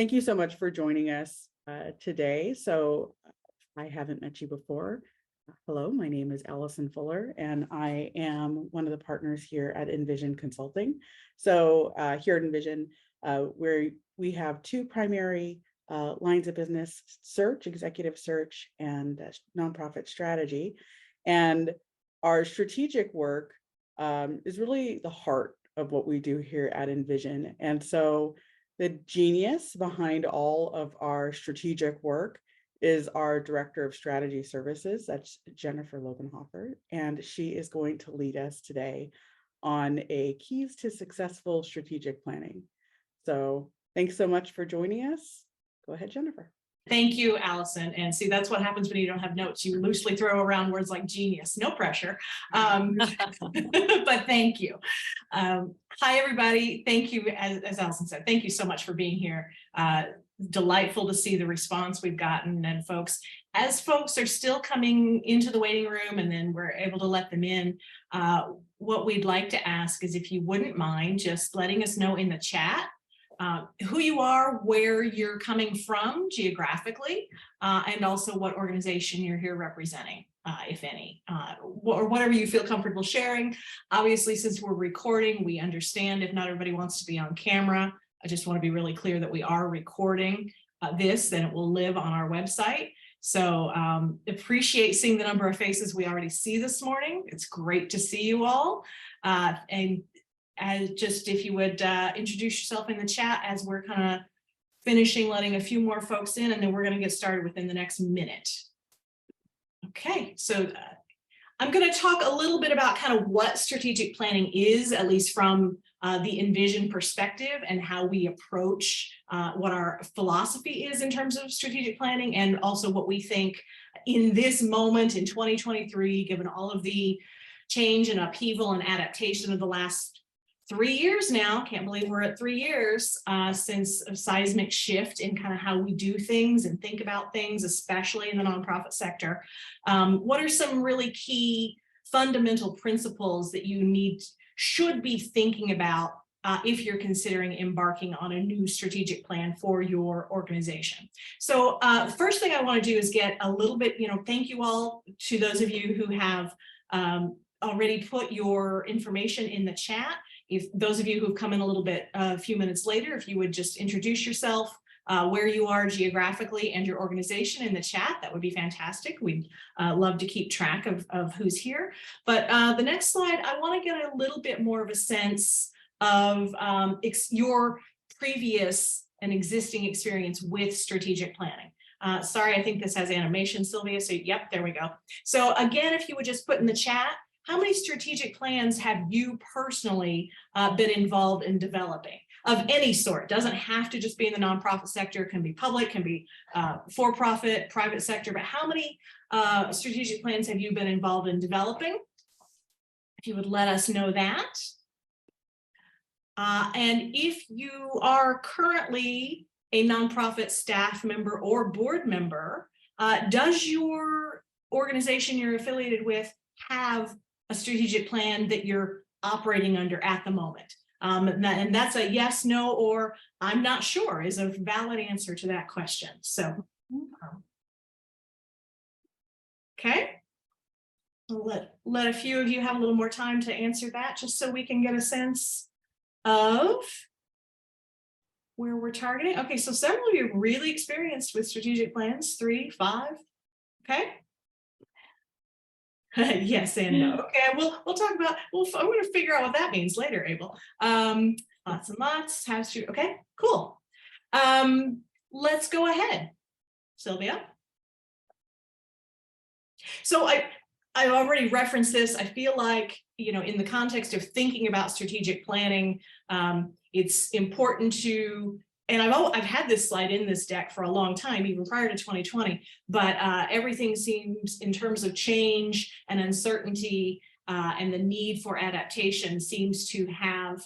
Thank you so much for joining us today. So I haven't met you before. Hello, my name is Allison Fuller, and I am one of the partners here at Envision Consulting. So here at Envision, where we have two primary lines of business: search, executive search, and nonprofit strategy. And our strategic work is really the heart of what we do here at Envision. And so the genius behind all of our strategic work is our Director of Strategy Services. That's Jennifer Lobenhofer, and she is going to lead us today on a keys to successful strategic planning. So thanks so much for joining us. Go ahead, Jennifer. Thank you, Allison. And see, that's what happens when you don't have notes. You loosely throw around words like genius, no pressure. But thank you. Hi, everybody. Thank you, as Allison said, thank you so much for being here. Delightful to see the response we've gotten. And folks, as folks are still coming into the waiting room and then we're able to let them in, what we'd like to ask is if you wouldn't mind just letting us know in the chat who you are, where you're coming from geographically, and also what organization you're here representing, if any, or whatever you feel comfortable sharing. Obviously, since we're recording, we understand if not everybody wants to be on camera. I just want to be really clear that we are recording this, and it will live on our website. So appreciate seeing the number of faces we already see this morning. It's great to see you all. And just if you would introduce yourself in the chat as we're kind of finishing letting a few more folks in, and then we're going to get started within the next minute. Okay, so I'm going to talk a little bit about kind of what strategic planning is, at least from the Envision perspective, and how we approach what our philosophy is in terms of strategic planning, and also what we think in this moment in 2023, given all of the change and upheaval and adaptation of the last 3 years now. Can't believe we're at 3 years since a seismic shift in kind of how we do things and think about things, especially in the nonprofit sector. What are some really key fundamental principles that you should be thinking about if you're considering embarking on a new strategic plan for your organization? So first thing I want to do is get a little bit, thank you all to those of you who have already put your information in the chat. If those of you who've come in a few minutes later, if you would just introduce yourself, where you are geographically and your organization in the chat, that would be fantastic. We'd love to keep track of who's here. But the next slide, I want to get a little bit more of a sense of your previous and existing experience with strategic planning. Sorry, I think this has animation, Sylvia. So yep, there we go. So again, if you would just put in the chat, how many strategic plans have you personally been involved in developing of any sort? Doesn't have to just be in the nonprofit sector, can be public, can be for-profit, private sector, but how many strategic plans have you been involved in developing? If you would let us know that. And if you are currently a nonprofit staff member or board member, does your organization you're affiliated with have a strategic plan that you're operating under at the moment? And that's a yes, no, or I'm not sure is a valid answer to that question. So, okay. I'll let a few of you have a little more time to answer that, just so we can get a sense of where we're targeting. Okay, so several of you are really experienced with strategic plans, 3, 5, okay. Yes and no. Okay, we'll talk about. I'm going to figure out what that means later, Abel. Lots and lots. Okay, cool. Let's go ahead, Sylvia. So I already referenced this. I feel like in the context of thinking about strategic planning, it's important to. And I've had this slide in this deck for a long time, even prior to 2020, but everything seems, in terms of change and uncertainty and the need for adaptation, seems to have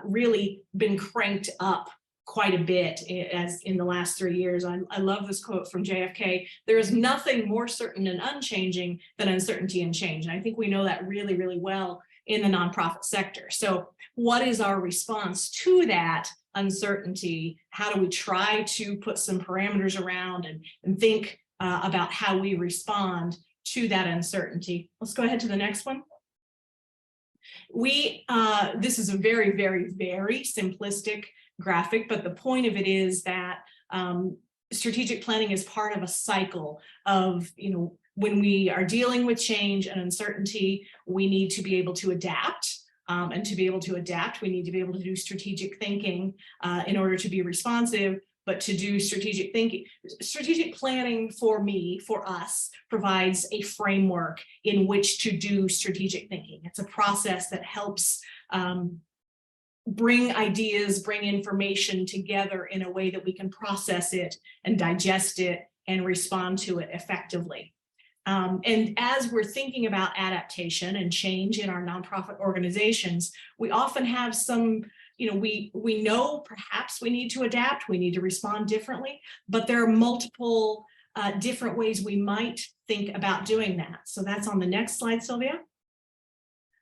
really been cranked up quite a bit as in the last 3 years. I love this quote from JFK: "There is nothing more certain and unchanging than uncertainty and change." And I think we know that really, really well in the nonprofit sector. So what is our response to that uncertainty, how do we try to put some parameters around and think about how we respond to that uncertainty. Let's go ahead to the next one. This is a very, very, very simplistic graphic, but the point of it is that strategic planning is part of a cycle of, when we are dealing with change and uncertainty, we need to be able to adapt. And to be able to adapt, we need to be able to do strategic thinking in order to be responsive. But to do strategic thinking, strategic planning for us, provides a framework in which to do strategic thinking. It's a process that helps bring ideas, bring information together in a way that we can process it and digest it and respond to it effectively. And as we're thinking about adaptation and change in our nonprofit organizations, we often have some, we know perhaps we need to adapt, we need to respond differently, but there are multiple different ways we might think about doing that. So that's on the next slide, Sylvia.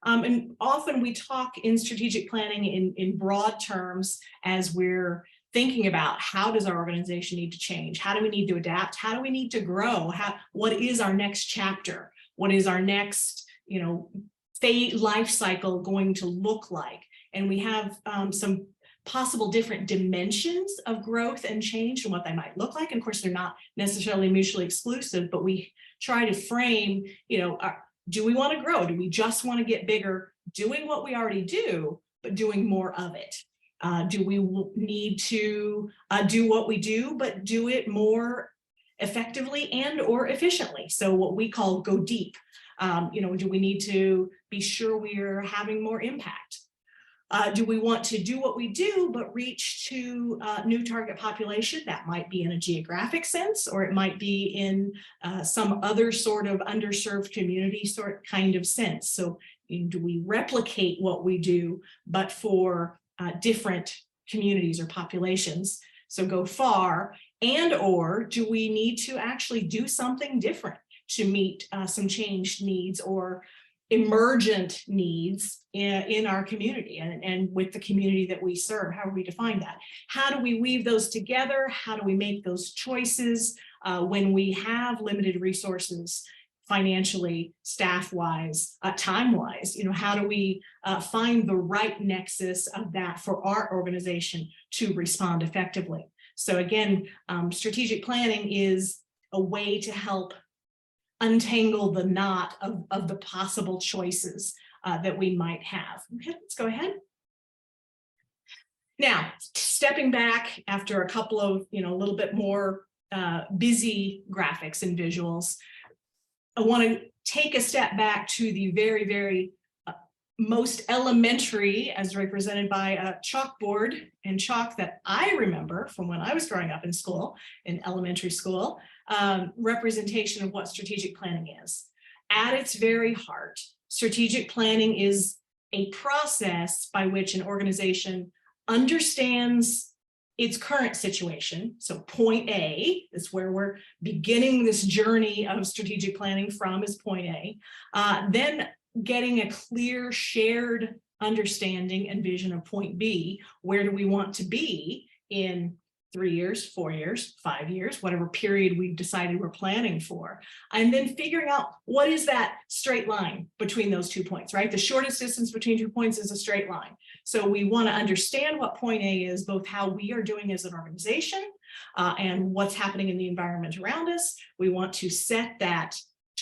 And often we talk in strategic planning in broad terms as we're thinking about how does our organization need to change? How do we need to adapt? How do we need to grow? What is our next chapter? What is our next, life cycle going to look like? And we have some possible different dimensions of growth and change and what they might look like. And of course, they're not necessarily mutually exclusive, but we try to frame, do we want to grow? Do we just want to get bigger, doing what we already do, but doing more of it? Do we need to do what we do, but do it more effectively and or efficiently? So what we call go deep. Do we need to be sure we're having more impact? Do we want to do what we do, but reach to new target population? That might be in a geographic sense, or it might be in some other sort of underserved community kind of sense. So do we replicate what we do, but for different communities or populations? So go far, and or do we need to actually do something different to meet some changed needs or emergent needs in our community and with the community that we serve? How do we define that? How do we weave those together? How do we make those choices when we have limited resources, financially, staff-wise, time-wise? How do we find the right nexus of that for our organization to respond effectively? So again, strategic planning is a way to help untangle the knot of the possible choices that we might have. Okay, let's go ahead. Now, stepping back after a couple of, a little bit more busy graphics and visuals, I want to take a step back to the very, very most elementary, as represented by a chalkboard and chalk that I remember from when I was growing up in school, in elementary school, representation of what strategic planning is. At its very heart, strategic planning is a process by which an organization understands its current situation. So point A is where we're beginning this journey of strategic planning from, is point A. Then getting a clear shared understanding and vision of point B. Where do we want to be in 3 years, 4 years, 5 years, whatever period we've decided we're planning for. And then figuring out what is that straight line between those 2 points, right? The shortest distance between 2 points is a straight line. So we want to understand what point A is, both how we are doing as an organization and what's happening in the environment around us. We want to set that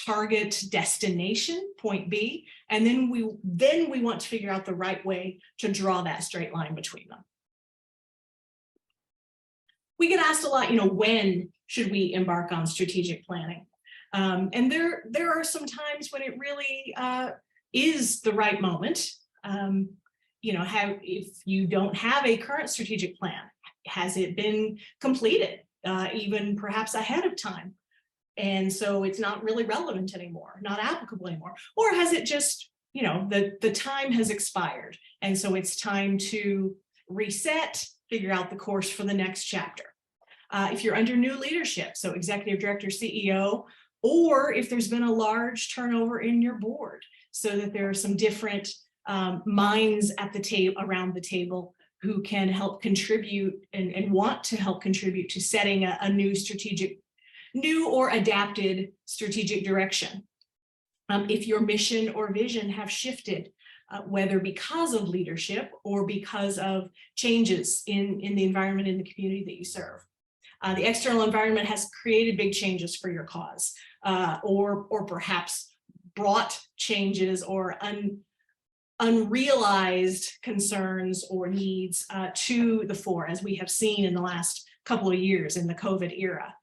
target destination, point B, and then we want to figure out the right way to draw that straight line between them. We get asked a lot, when should we embark on strategic planning? And there are some times when it really is the right moment. If you don't have a current strategic plan, has it been completed, even perhaps ahead of time? And so it's not really relevant anymore, not applicable anymore. Or has it just, the time has expired. And so it's time to reset, figure out the course for the next chapter. If you're under new leadership, so executive director, CEO, or if there's been a large turnover in your board, so that there are some different minds at the table, around the table, who can help contribute and want to help contribute to setting a new or adapted strategic direction. If your mission or vision have shifted, whether because of leadership or because of changes in the environment in the community that you serve. The external environment has created big changes for your cause, or perhaps brought changes or unrealized concerns or needs to the fore, as we have seen in the last couple of years in the COVID era.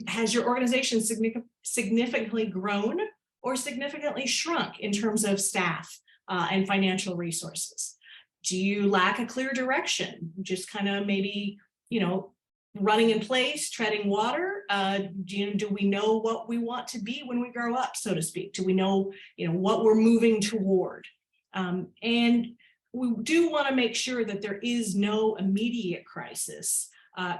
Has your organization significantly grown or significantly shrunk in terms of staff and financial resources? Do you lack a clear direction? Just kind of maybe, running in place, treading water? Do we know what we want to be when we grow up, so to speak? Do we know, what we're moving toward? And we do want to make sure that there is no immediate crisis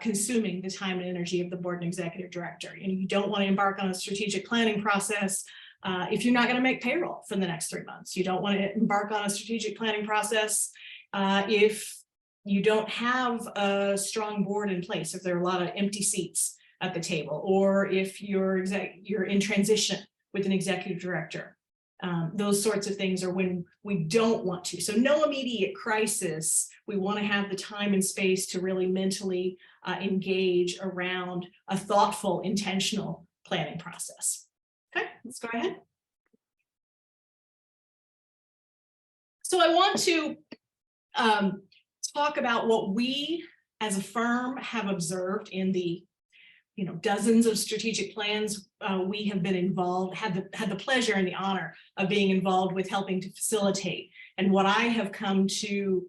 consuming the time and energy of the board and executive director. You don't want to embark on a strategic planning process if you're not going to make payroll for the next 3 months. You don't want to embark on a strategic planning process if you don't have a strong board in place, if there are a lot of empty seats at the table, or if you're in transition with an executive director. Those sorts of things are when we don't want to. So no immediate crisis. We want to have the time and space to really mentally engage around a thoughtful, intentional planning process. Okay, let's go ahead. So I want to talk about what we as a firm have observed in the dozens of strategic plans we have been involved, had the pleasure and the honor of being involved with helping to facilitate. And what I have come to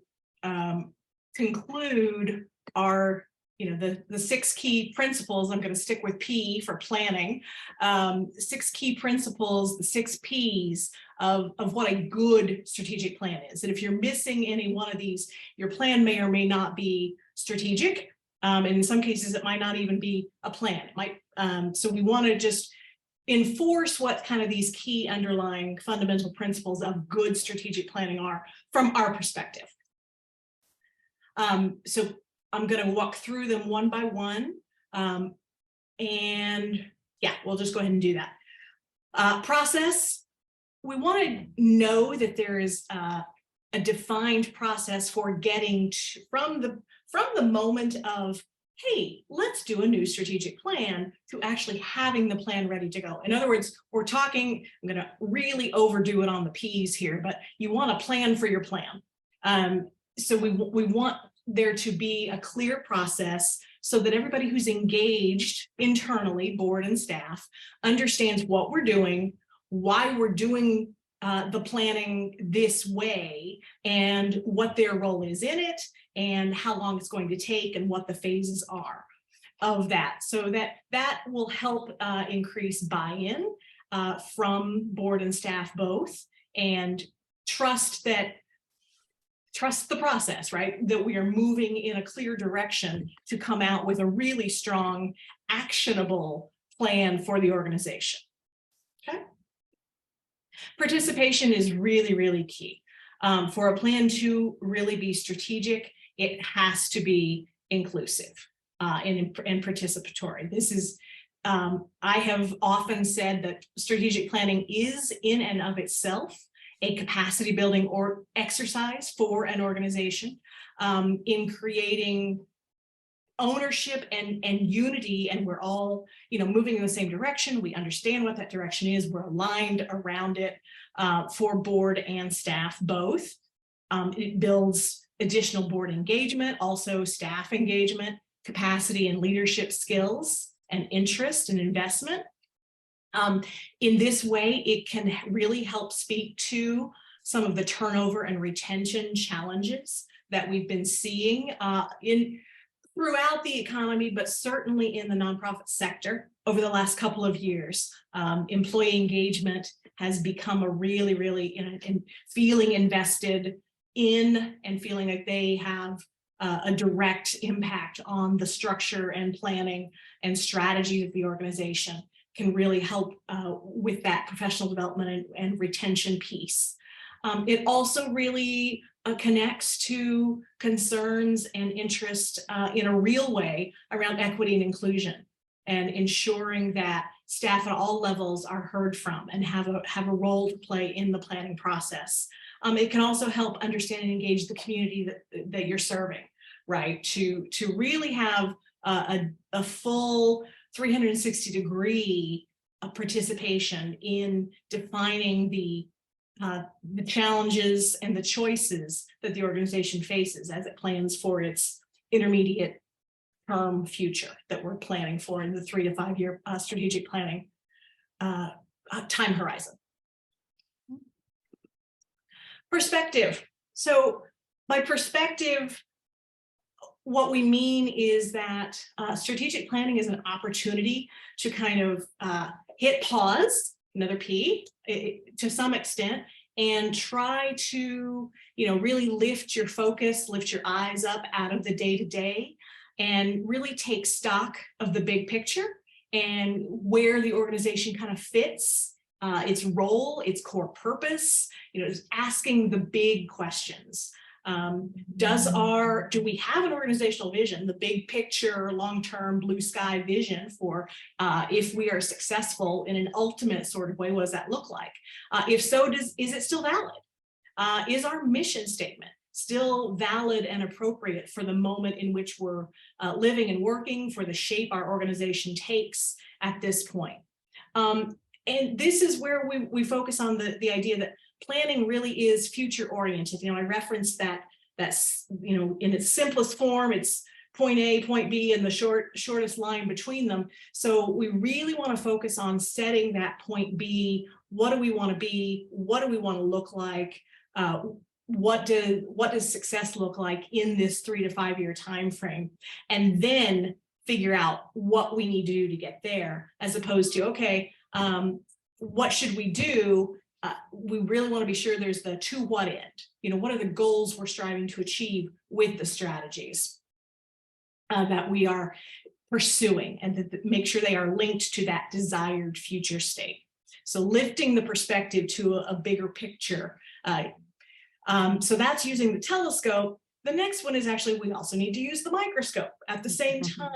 conclude are the 6 key principles. I'm going to stick with P for planning. 6 key principles, the 6 Ps of what a good strategic plan is. And if you're missing any one of these, your plan may or may not be strategic. And in some cases, it might not even be a plan. It might. So we want to just enforce what kind of these key underlying fundamental principles of good strategic planning are from our perspective. So I'm going to walk through them one by one. And yeah, we'll just go ahead and do that. Process. We want to know that there is a defined process for getting from the moment of, hey, let's do a new strategic plan, to actually having the plan ready to go. In other words, we're talking, I'm going to really overdo it on the P's here, but you want a plan for your plan. So we want there to be a clear process so that everybody who's engaged internally, board and staff, understands what we're doing, why we're doing the planning this way, and what their role is in it, and how long it's going to take, and what the phases are of that. So that will help increase buy-in from board and staff both, and trust the process, right? That we are moving in a clear direction to come out with a really strong, actionable plan for the organization. Okay. Participation is really, really key. For a plan to really be strategic, it has to be inclusive and participatory. This is, I have often said that strategic planning is in and of itself a capacity building or exercise for an organization in creating ownership and unity, and we're all moving in the same direction. We understand what that direction is. We're aligned around it for board and staff both. It builds additional board engagement, also staff engagement, capacity and leadership skills, and interest and investment. In this way, it can really help speak to some of the turnover and retention challenges that we've been seeing throughout the economy, but certainly in the nonprofit sector over the last couple of years. Employee engagement has become a really, really feeling invested in and feeling like they have a direct impact on the structure and planning and strategy of the organization, can really help with that professional development and retention piece. It also really connects to concerns and interest in a real way around equity and inclusion, and ensuring that staff at all levels are heard from and have a role to play in the planning process. It can also help understand and engage the community that you're serving, right? To really have a full 360-degree participation in defining the challenges and the choices that the organization faces as it plans for its intermediate term future that we're planning for in the 3 to 5 year strategic planning time horizon. Perspective. So by perspective, what we mean is that strategic planning is an opportunity to kind of hit pause, another P, to some extent, and try to, really lift your focus, lift your eyes up out of the day-to-day, and really take stock of the big picture and where the organization kind of fits, its role, its core purpose, asking the big questions. Do we have an organizational vision, the big picture, long-term blue sky vision for if we are successful in an ultimate sort of way, what does that look like? If so, is it still valid? Is our mission statement still valid and appropriate for the moment in which we're living and working, for the shape our organization takes at this point? And this is where we focus on the idea that planning really is future oriented. I referenced that's in its simplest form, it's point A, point B, and the shortest line between them. So we really want to focus on setting that point B. What do we want to be? What do we want to look like? What does success look like in this 3 to 5 year time frame? And then figure out what we need to do to get there, as opposed to, okay, what should we do? We really want to be sure there's the to what end. What are the goals we're striving to achieve with the strategies that we are pursuing, and that make sure they are linked to that desired future state. So lifting the perspective to a bigger picture. So that's using the telescope. The next one is actually, we also need to use the microscope at the same time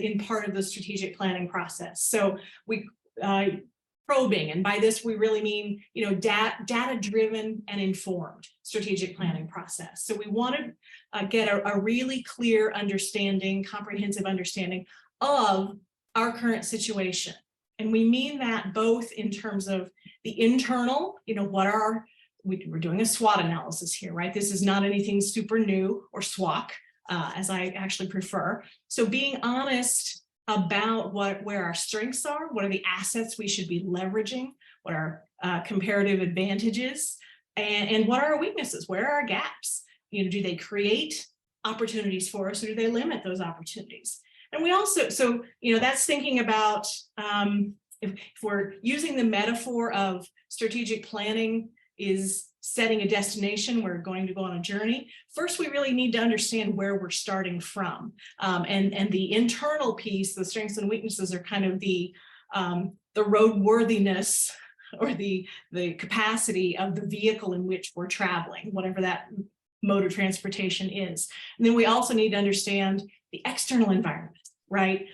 in part of the strategic planning process. So we probing, and by this we really mean data-driven and informed strategic planning process. So we want to get a really clear understanding, comprehensive understanding of our current situation, and we mean that both in terms of the internal, we're doing a SWOT analysis here, right? This is not anything super new, or SWOC, as I actually prefer. So being honest about where our strengths are, what are the assets we should be leveraging, what are comparative advantages, and what are our weaknesses, where are our gaps? Do they create opportunities for us, or do they limit those opportunities? And we also, that's thinking about, if we're using the metaphor of strategic planning is setting a destination, we're going to go on a journey. First, we really need to understand where we're starting from. And the internal piece, the strengths and weaknesses, are kind of the roadworthiness, or the capacity of the vehicle in which we're traveling, whatever that mode of transportation is. And then we also need to understand the external environment, right?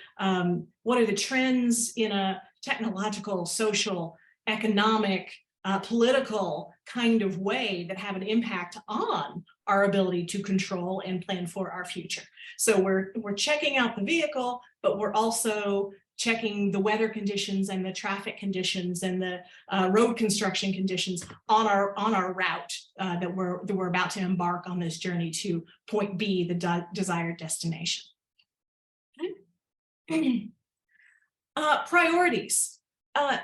What are the trends in a technological, social, economic, political kind of way that have an impact on our ability to control and plan for our future? So we're checking out the vehicle, but we're also checking the weather conditions and the traffic conditions and the road construction conditions on our route that we're about to embark on this journey to point B, the desired destination. Okay. Priorities.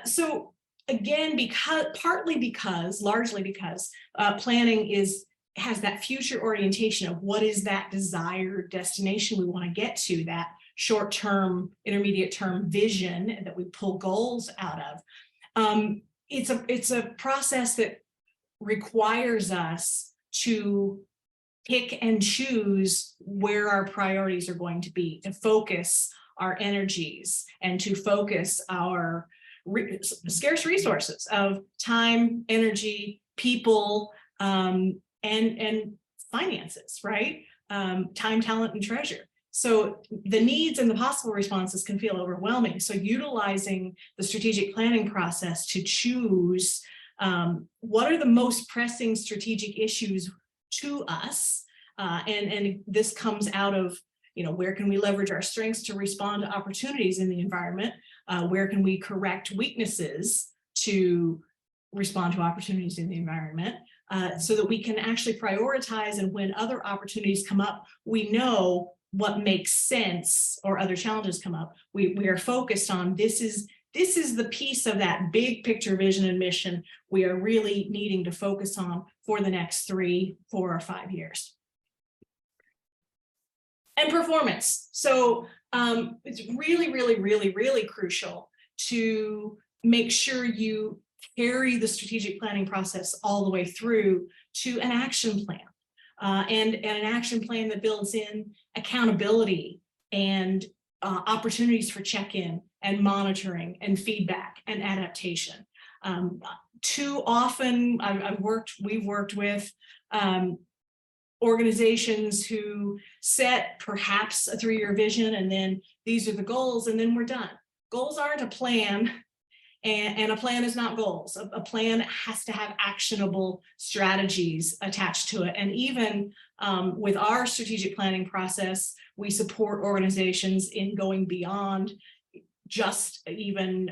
So again, largely because planning has that future orientation of what is that desired destination we want to get to, that short-term, intermediate-term vision that we pull goals out of. It's a process that requires us to pick and choose where our priorities are going to be, to focus our energies and to focus our scarce resources of time, energy, people, and finances, right? Time, talent, and treasure. So the needs and the possible responses can feel overwhelming. So utilizing the strategic planning process to choose what are the most pressing strategic issues to us, and this comes out of, where can we leverage our strengths to respond to opportunities in the environment? Where can we correct weaknesses to respond to opportunities in the environment? So that we can actually prioritize, and when other opportunities come up, we know what makes sense, or other challenges come up, we are focused on this is the piece of that big picture vision and mission we are really needing to focus on for the next 3, 4, or 5 years. And performance. So it's really, really, really, really crucial to make sure you carry the strategic planning process all the way through to an action plan, and an action plan that builds in accountability and opportunities for check-in and monitoring and feedback and adaptation. Too often we've worked with organizations who set perhaps a 3-year vision, and then these are the goals, and then we're done. Goals aren't a plan, and a plan is not goals. A plan has to have actionable strategies attached to it. And even with our strategic planning process, we support organizations in going beyond just even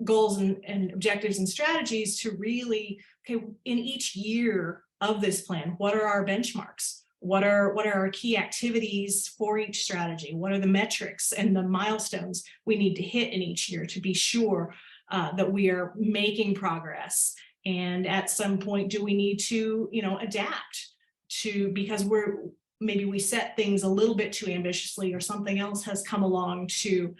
goals and objectives and strategies to really, okay, in each year of this plan, what are our benchmarks? What are our key activities for each strategy? What are the metrics and the milestones we need to hit in each year to be sure that we are making progress? And at some point, do we need to, adapt to, because maybe we set things a little bit too ambitiously, or something else has come along to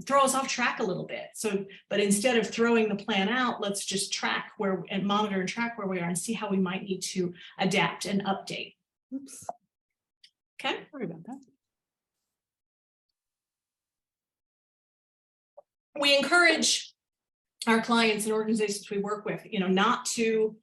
throw us off track a little bit. So, but instead of throwing the plan out, let's just track and monitor and track where we are and see how we might need to adapt and update. Oops. Okay. Sorry about that. We encourage our clients and organizations we work with, not to,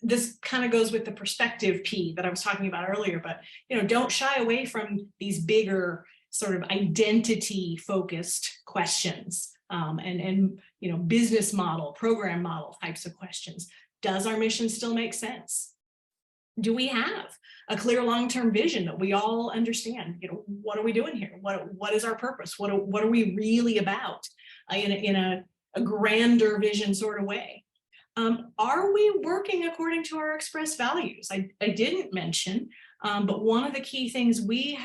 this kind of goes with the perspective P that I was talking about earlier, but, don't shy away from these bigger sort of identity focused questions, and business model, program model types of questions. Does our mission still make sense? Do we have a clear long-term vision that we all understand? What are we doing here? What is our purpose? What are we really about in a grander vision sort of way? Are we working according to our expressed values? I didn't mention, but one of the key things we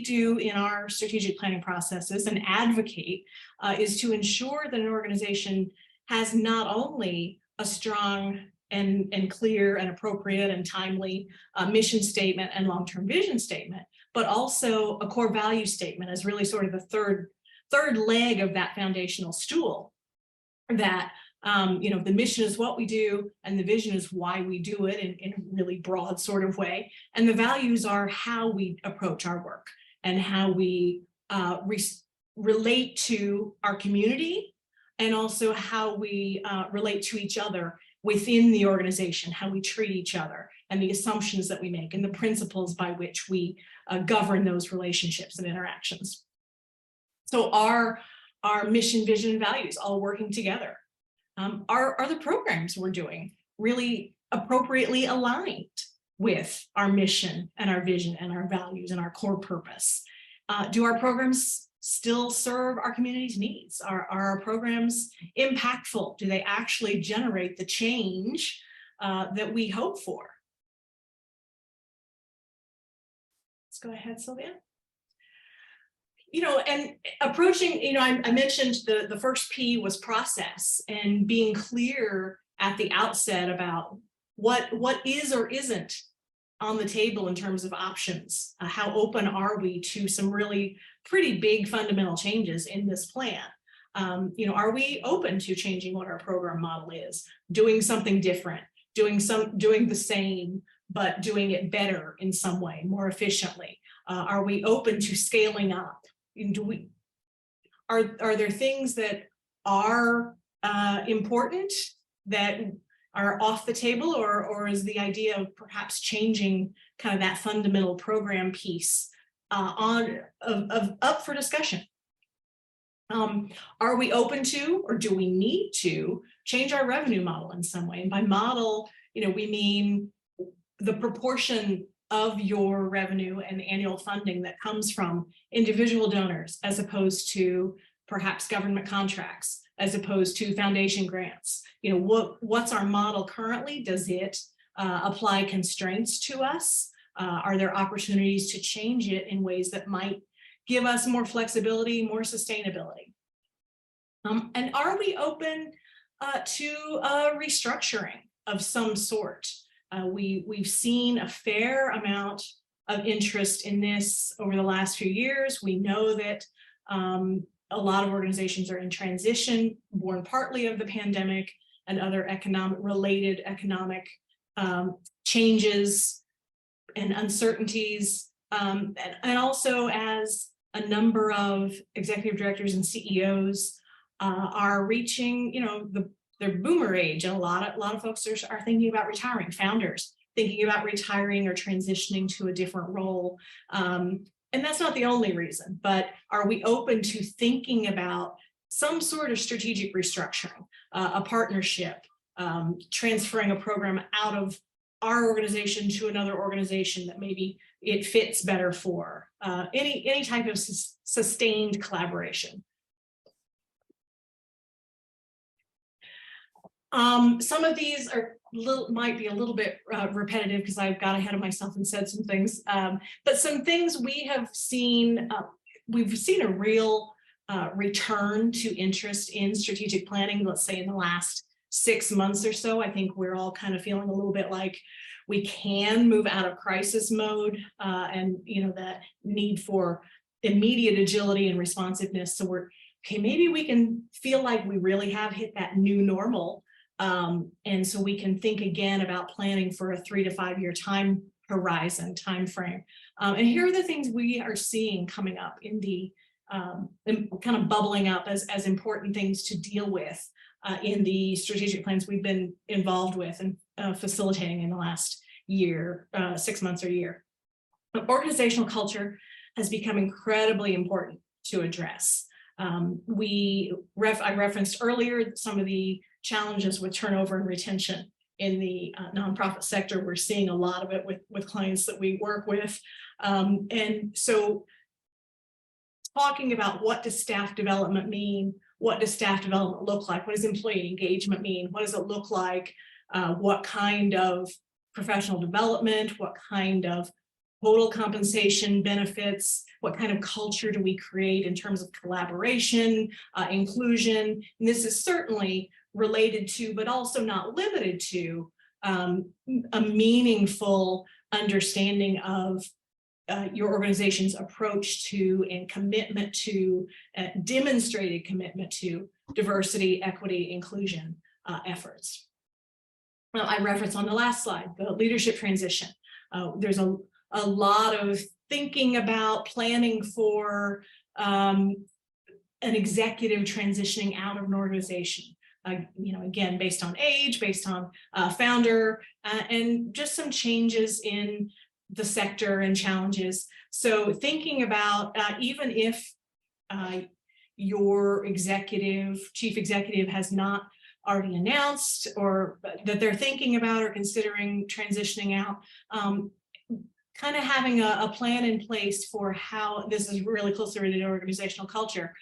do in our strategic planning processes and advocate is to ensure that an organization has not only a strong and clear and appropriate and timely mission statement and long-term vision statement, but also a core value statement as really sort of the third leg of that foundational stool. That the mission is what we do, and the vision is why we do it in a really broad sort of way, and the values are how we approach our work and how we relate to our community, and also how we relate to each other within the organization, how we treat each other, and the assumptions that we make, and the principles by which we govern those relationships and interactions. So our mission, vision, and values all working together. Are the programs we're doing really appropriately aligned with our mission and our vision and our values and our core purpose? Do our programs still serve our community's needs? Are our programs impactful? Do they actually generate the change that we hope for? Let's go ahead, Sylvia. And approaching, I mentioned the first P was process, and being clear at the outset about what is or isn't on the table in terms of options. How open are we to some really pretty big fundamental changes in this plan? Are we open to changing what our program model is, doing something different, doing the same, but doing it better in some way, more efficiently? Are we open to scaling up? Are there things that are important that are off the table, or is the idea of perhaps changing kind of that fundamental program piece up for discussion? Are we open to, or do we need to change our revenue model in some way? And by model, we mean the proportion of your revenue and annual funding that comes from individual donors, as opposed to perhaps government contracts, as opposed to foundation grants. What's our model currently? Does it apply constraints to us? Are there opportunities to change it in ways that might give us more flexibility, more sustainability? And are we open to restructuring of some sort? We've seen a fair amount of interest in this over the last few years. We know that a lot of organizations are in transition, born partly of the pandemic and other related economic changes and uncertainties, and also as a number of executive directors and CEOs are reaching, their boomer age, and a lot of folks are thinking about retiring. Founders thinking about retiring or transitioning to a different role, and that's not the only reason. But are we open to thinking about some sort of strategic restructuring, a partnership, transferring a program out of our organization to another organization that maybe it fits better for, any type of sustained collaboration? Some of these might be a little bit repetitive because I've got ahead of myself and said some things, but some things we have seen, we've seen a real return to interest in strategic planning, let's say in the last 6 months or so. I think we're all kind of feeling a little bit like we can move out of crisis mode, and that need for immediate agility and responsiveness. So okay, maybe we can feel like we really have hit that new normal. And so we can think again about planning for a 3 to 5 year time frame. And here are the things we are seeing coming up in the kind of bubbling up as important things to deal with in the strategic plans we've been involved with and facilitating in the last year, 6 months or year. Organizational culture has become incredibly important to address. I referenced earlier some of the challenges with turnover and retention in the nonprofit sector. We're seeing a lot of it with clients that we work with. And so talking about what does staff development mean? What does staff development look like? What does employee engagement mean? What does it look like? What kind of professional development? What kind of total compensation benefits? What kind of culture do we create in terms of collaboration, inclusion? And this is certainly related to, but also not limited to, a meaningful understanding of your organization's approach to and commitment to, demonstrated commitment to diversity, equity, inclusion efforts. I referenced on the last slide the leadership transition. There's a lot of thinking about planning for an executive transitioning out of an organization. Again, based on age, based on founder, and just some changes in the sector and challenges. So thinking about even if your chief executive has not already announced or that they're thinking about or considering transitioning out, kind of having a plan in place for how this is really closely related to organizational culture.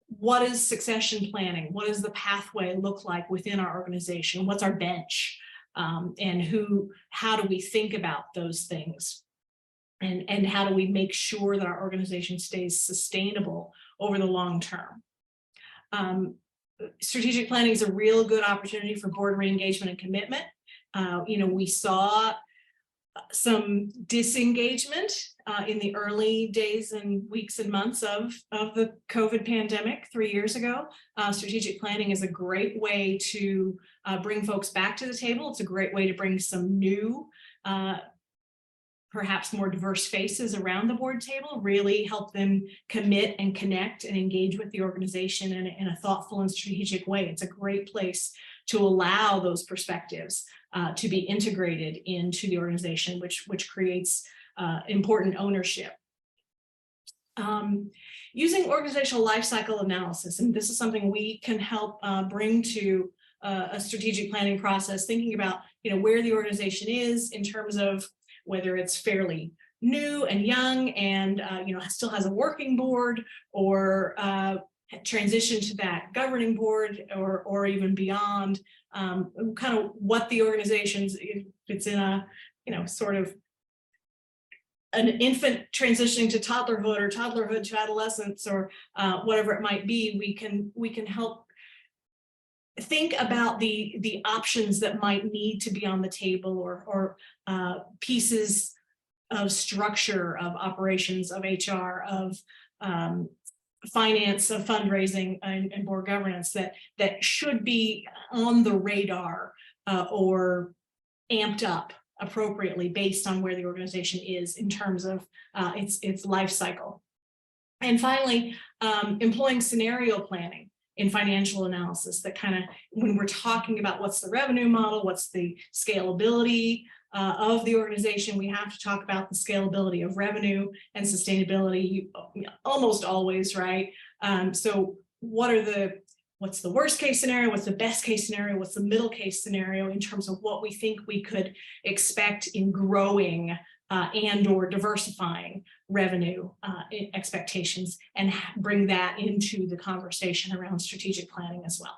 What is succession planning? What does the pathway look like within our organization? What's our bench? And how do we think about those things? And how do we make sure that our organization stays sustainable over the long term? Strategic planning is a real good opportunity for board re-engagement and commitment. We saw some disengagement in the early days and weeks and months of the COVID pandemic 3 years ago. Strategic planning is a great way to bring folks back to the table. It's a great way to bring some new, perhaps more diverse faces around the board table, really help them commit and connect and engage with the organization in a thoughtful and strategic way. It's a great place to allow those perspectives to be integrated into the organization, which creates important ownership. Using organizational life cycle analysis, and this is something we can help bring to a strategic planning process, thinking about where the organization is in terms of whether it's fairly new and young and still has a working board, or transition to that governing board, or even beyond, kind of what the organization's, if it's in a sort of an infant transitioning to toddlerhood, or toddlerhood to adolescence, or whatever it might be, we can help think about the options that might need to be on the table, or pieces of structure, of operations, of HR, of finance, of fundraising, and board governance that should be on the radar or amped up appropriately based on where the organization is in terms of its life cycle. And finally, employing scenario planning in financial analysis, that kind of, when we're talking about what's the revenue model, what's the scalability of the organization, we have to talk about the scalability of revenue and sustainability almost always, right? So what's the worst case scenario, what's the best case scenario, what's the middle case scenario in terms of what we think we could expect in growing and or diversifying revenue expectations, and bring that into the conversation around strategic planning as well.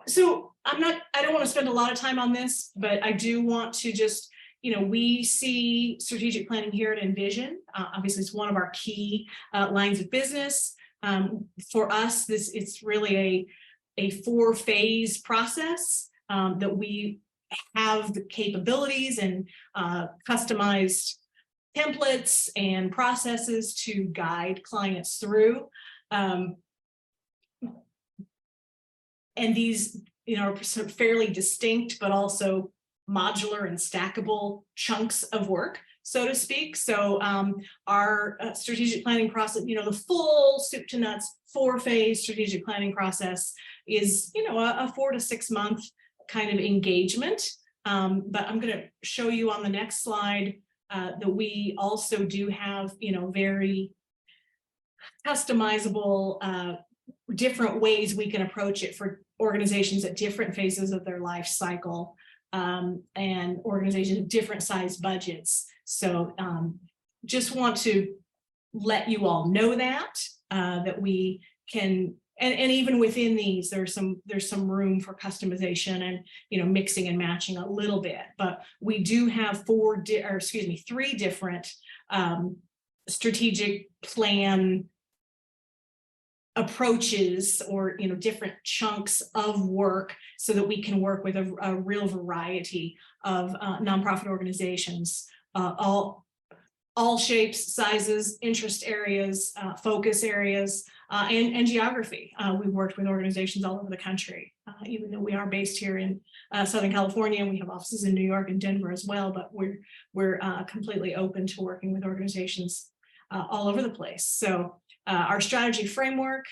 So I don't want to spend a lot of time on this, but I do want to just, we see strategic planning here at Envision. Obviously, it's one of our key lines of business. For us, it's really a 4-phase process that we have the capabilities and customized templates and processes to guide clients through. And these, are sort of fairly distinct, but also modular and stackable chunks of work, so to speak. So our strategic planning process, the full soup to nuts 4-phase strategic planning process is, a 4 to 6 month kind of engagement. But I'm going to show you on the next slide that we also do have, very customizable different ways we can approach it for organizations at different phases of their life cycle, and organizations with different size budgets. So just want to let you all know that we can, and even within these, there's some room for customization and mixing and matching a little bit. But we do have 3 different strategic plan approaches, or different chunks of work, so that we can work with a real variety of nonprofit organizations, all shapes, sizes, interest areas, focus areas, and geography. We've worked with organizations all over the country, even though we are based here in Southern California, and we have offices in New York and Denver as well, but we're completely open to working with organizations all over the place. So our strategy framework,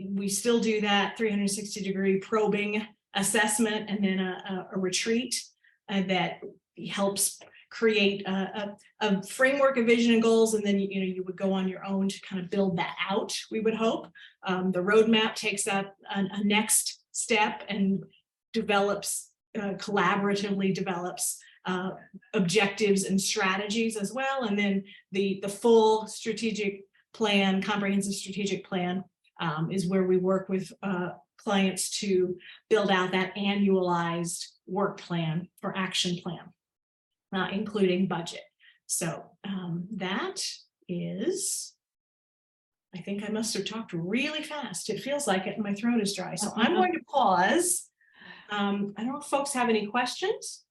we still do that 360-degree probing assessment, and then a retreat that helps create a framework of vision and goals, and then you would go on your own to kind of build that out, we would hope. The roadmap takes that a next step and collaboratively develops objectives and strategies as well, and then the full strategic plan, comprehensive strategic plan, is where we work with clients to build out that annualized work plan or action plan, including budget. So that is, I think I must have talked really fast. It feels like it, and my throat is dry. So I'm going to pause. I don't know if folks have any questions.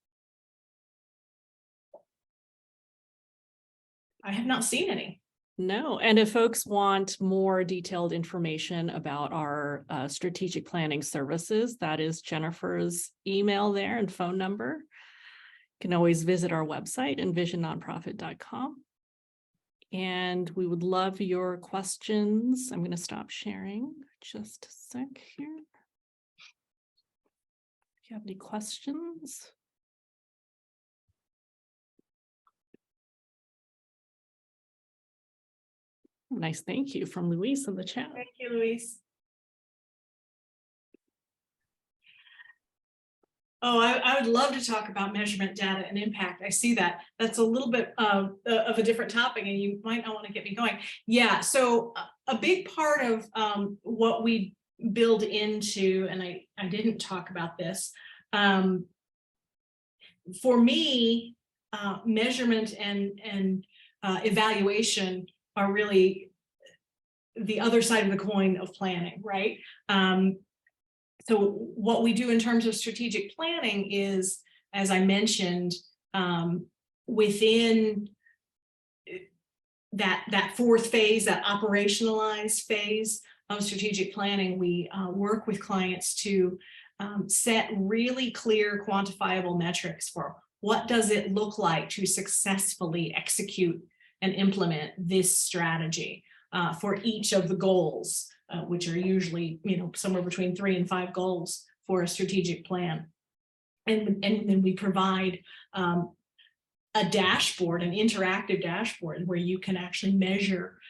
I have not seen any. No, and if folks want more detailed information about our strategic planning services, that is Jennifer's email there and phone number. You can always visit our website, envisionnonprofit.com. And we would love your questions. I'm going to stop sharing just a sec here. If you have any questions. Nice, thank you from Luis in the chat. Thank you, Luis. Oh, I would love to talk about measurement data and impact. I see that. That's a little bit of a different topic, and you might not want to get me going. Yeah, so a big part of what we build into, and I didn't talk about this, for me, measurement and evaluation are really the other side of the coin of planning, right? So what we do in terms of strategic planning is, as I mentioned, within that fourth phase, that operationalized phase of strategic planning, we work with clients to set really clear quantifiable metrics for what does it look like to successfully execute and implement this strategy for each of the goals, which are usually, somewhere between 3 and 5 goals for a strategic plan. And then we provide a dashboard, an interactive dashboard where you can actually measure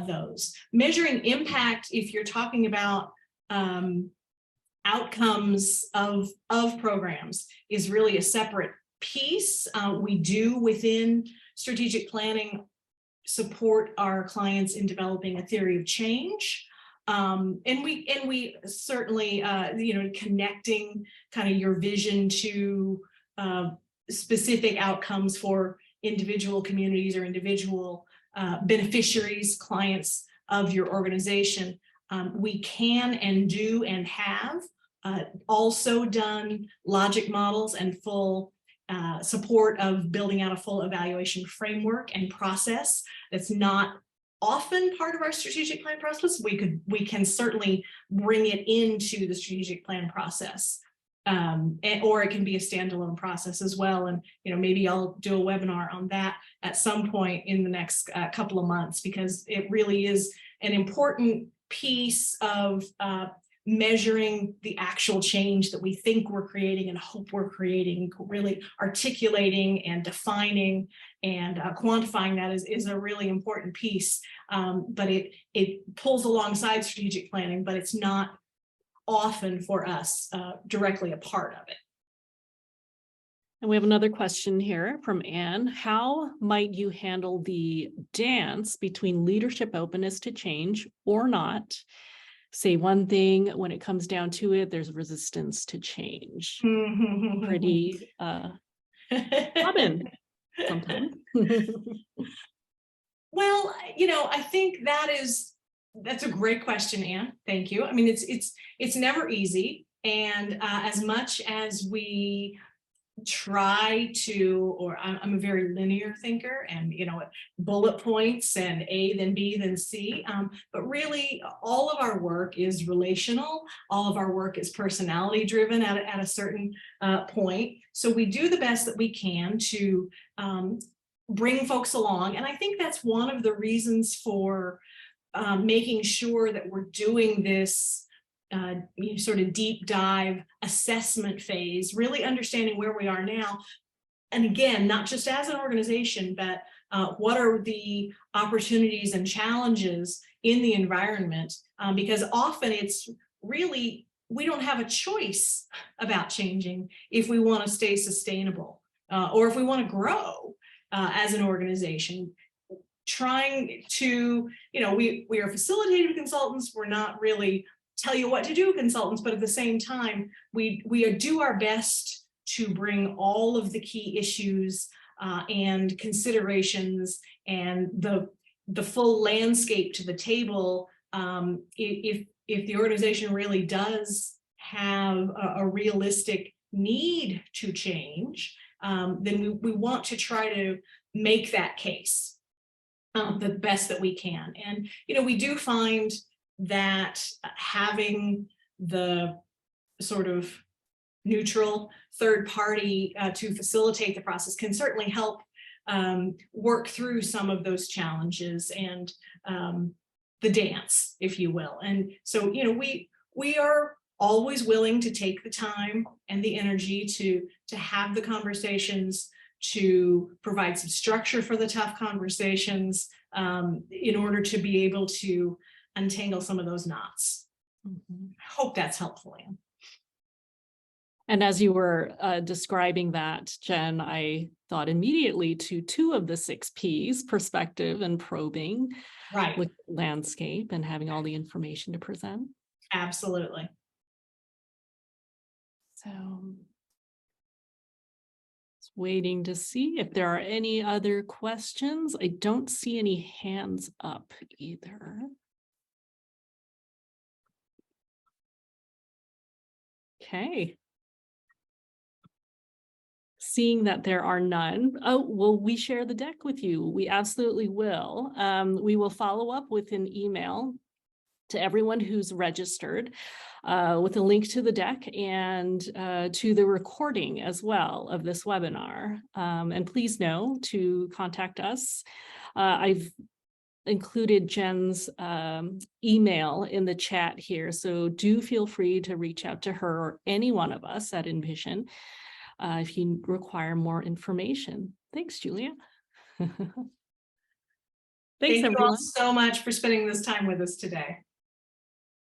those. Measuring impact, if you're talking about outcomes of programs, is really a separate piece. We do within strategic planning support our clients in developing a theory of change. And we certainly, connecting kind of your vision to specific outcomes for individual communities or individual beneficiaries, clients of your organization. We can and do and have also done logic models and full support of building out a full evaluation framework and process. That's not often part of our strategic plan process. We can certainly bring it into the strategic plan process, or it can be a standalone process as well. And maybe I'll do a webinar on that at some point in the next couple of months, because it really is an important piece of measuring the actual change that we think we're creating and hope we're creating. Really articulating and defining and quantifying that is a really important piece. But it pulls alongside strategic planning, but it's not often for us directly a part of it. And we have another question here from Anne. How might you handle the dance between leadership openness to change or not? Say one thing, when it comes down to it, there's resistance to change. Pretty common sometimes. Well, I think that's a great question, Anne. Thank you. I mean, it's never easy, and as much as we try to, or I'm a very linear thinker, and bullet points and A, then B, then C, but really all of our work is relational. All of our work is personality driven at a certain point. So we do the best that we can to bring folks along, and I think that's one of the reasons for making sure that we're doing this sort of deep dive assessment phase, really understanding where we are now. And again, not just as an organization, but what are the opportunities and challenges in the environment? Because often it's really, we don't have a choice about changing if we want to stay sustainable or if we want to grow as an organization. Trying to, we are facilitative consultants. We're not really tell you what to do consultants, but at the same time, we do our best to bring all of the key issues and considerations and the full landscape to the table. If the organization really does have a realistic need to change, then we want to try to make that case the best that we can. And we do find that having the sort of neutral third party to facilitate the process can certainly help work through some of those challenges and the dance, if you will. And so, you know, we are always willing to take the time and the energy to have the conversations, to provide some structure for the tough conversations, in order to be able to untangle some of those knots. Mhm. I hope that's helpful, Anne. And as you were describing that, Jen, I thought immediately to 2 of the 6 Ps, perspective and probing, Right, with landscape and having all the information to present. absolutely. So just waiting to see if there are any other questions. I don't see any hands up either. Okay. Seeing that there are none, oh, will we share the deck with you? We absolutely will. We will follow up with an email to everyone who's registered with a link to the deck and to the recording as well of this webinar. And please know to contact us. I've included Jen's email in the chat here, so do feel free to reach out to her or any one of us at Envision if you require more information. Thanks, Julia. Thanks, Thank you all everyone. so much for spending this time with us today.